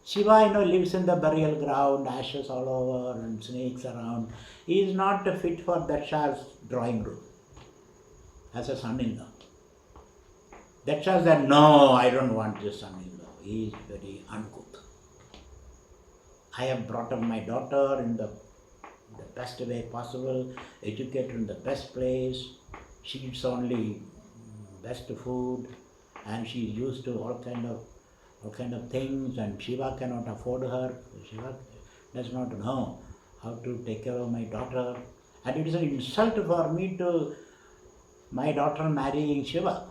Shiva, lives in the burial ground, ashes all over and snakes around. He is not fit for Daksha's drawing room as a son-in-law. Daksha said, no, I don't want this son-in-law. He is very uncouth. I have brought up my daughter in the best way possible, educated in the best place. She eats only best food, and she is used to all kind of things, and Shiva cannot afford her. Shiva does not know how to take care of my daughter, and it is an insult for me to my daughter marrying Shiva.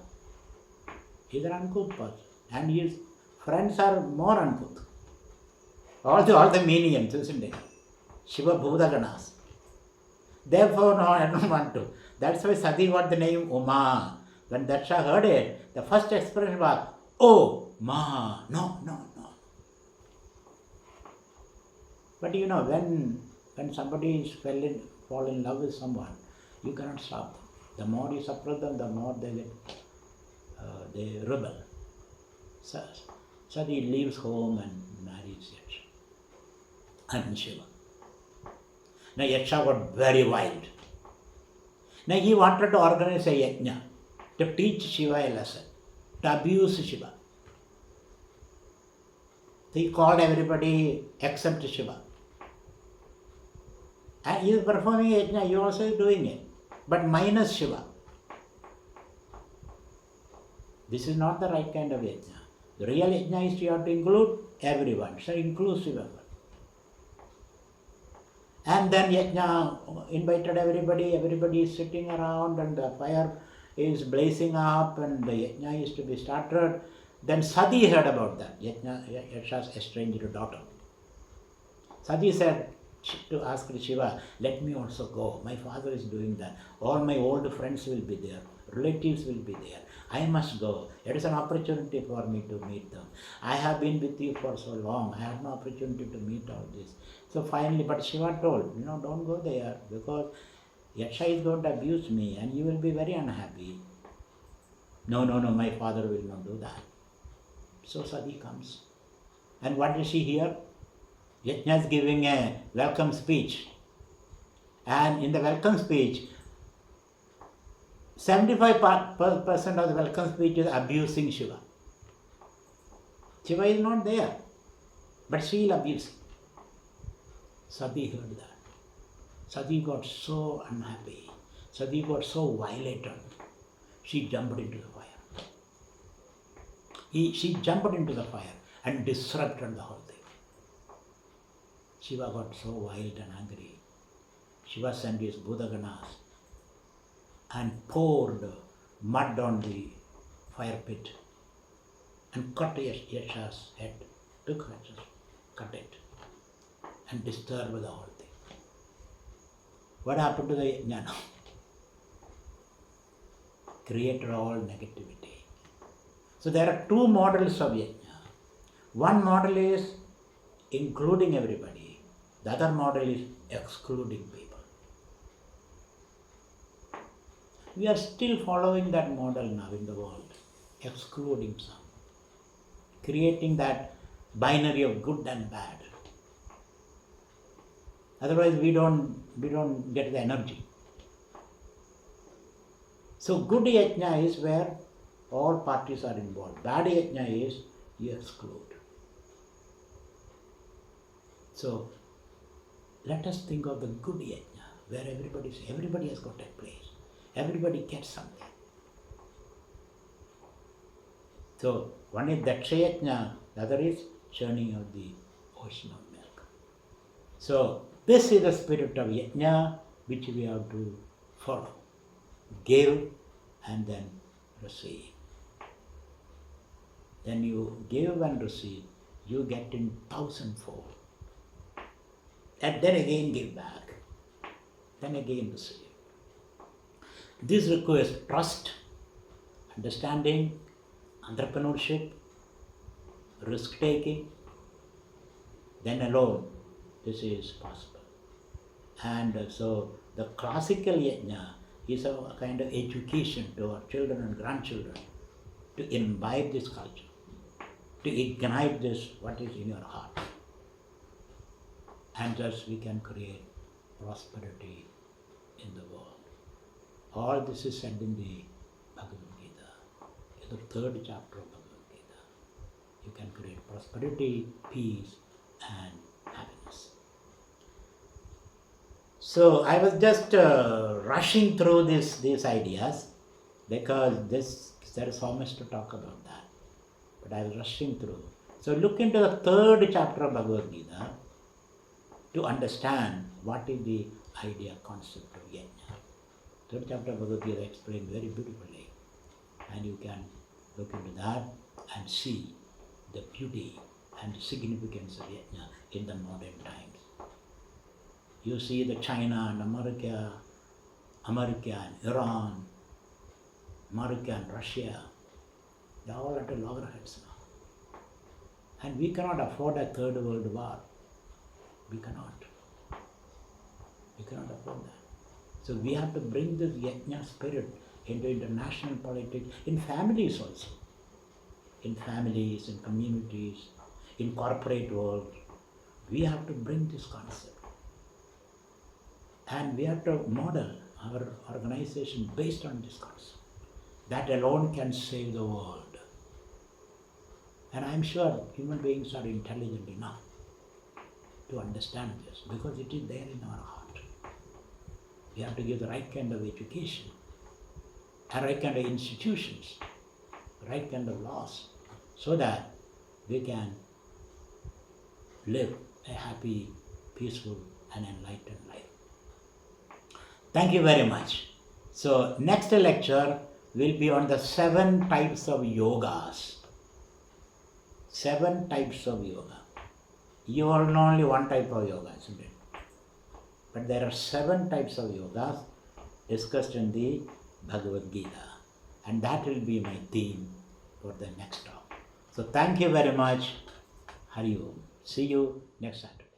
He is an uncouth person, and his friends are more uncouth. All the minions, isn't it? Shiva Bhudaganas. Therefore, no, I don't want to. That's why Sati got the name Uma. When Daksha heard it, the first expression was, oh, Ma, no. But when somebody fall in love with someone, you cannot stop them. The more you suppress them, the more they rebel. So he leaves home and marries Yaksha and Shiva. Now Yaksha got very wild. Now he wanted to organize a yajna to teach Shiva a lesson, to abuse Shiva. So he called everybody except Shiva. And he is performing yajna, he also is doing it, but minus Shiva. This is not the right kind of yajna. The real yajna is you have to include everyone, so inclusive effort. And then Yajna invited everybody is sitting around and the fire is blazing up and the Yajna is to be started. Then Sati heard about that, Yaksha's estranged daughter. Sati said to ask Shiva, let me also go. My father is doing that. All my old friends will be there. Relatives will be there. I must go. It is an opportunity for me to meet them. I have been with you for so long. I had no opportunity to meet all this. So finally, but Shiva told, don't go there because Yaksha is going to abuse me and you will be very unhappy. No, my father will not do that. So Sati comes. And what does she hear? Yajna is giving a welcome speech. And in the welcome speech, 75% of the welcome speech is abusing Shiva. Shiva is not there, but she will abuse him. Sati heard that. Sati got so unhappy. Sati got so violated. She jumped into the fire. She jumped into the fire and disrupted the whole thing. Shiva got so wild and angry. Shiva sent his Bhudaganas and poured mud on the fire pit and cut Yaksha's head, cut it and disturbed the whole thing. What happened to the Yajna now? Created all negativity. So there are two models of Yajna. One model is including everybody. The other model is excluding people. We are still following that model now in the world, excluding some, creating that binary of good and bad. Otherwise we don't get the energy. So good yajna is where all parties are involved. Bad yajna is you exclude. So let us think of the good yajna, where everybody has got a place. Everybody gets something. So one is Yajna, the other is churning of the ocean of milk. So this is the spirit of Yajna which we have to follow. Give and then receive. Then you give and receive, you get in thousandfold. And then again give back. Then again receive. This requires trust, understanding, entrepreneurship, risk-taking. Then alone this is possible. And so the classical Yajna is a kind of education to our children and grandchildren to imbibe this culture, to ignite this, what is in your heart. And thus we can create prosperity in the world. All this is said in the Bhagavad Gita, in the 3rd chapter of Bhagavad Gita. You can create prosperity, peace, and happiness. So I was just rushing through these ideas because there is so much to talk about that. But I was rushing through. So look into the 3rd chapter of Bhagavad Gita to understand what is the idea, concept of Yajna. 3rd chapter of Bhagavad Gita explained very beautifully. And you can look into that and see the beauty and the significance of Yajna in the modern times. You see the China and America and Iran, America and Russia, they are all at loggerheads now. And we cannot afford a 3rd world war. We cannot. We cannot afford that. So we have to bring this Yajna spirit into international politics, in families also. In families, in communities, in corporate world. We have to bring this concept. And we have to model our organization based on this concept. That alone can save the world. And I'm sure human beings are intelligent enough to understand this because it is there in our heart. We have to give the right kind of education, the right kind of institutions, the right kind of laws, so that we can live a happy, peaceful, and enlightened life. Thank you very much. So next lecture will be on the 7 types of yogas. 7 types of yoga. You all know only 1 type of yoga, isn't it? But there are 7 types of yogas discussed in the Bhagavad Gita. And that will be my theme for the next talk. So thank you very much. Hari Om. See you next Saturday.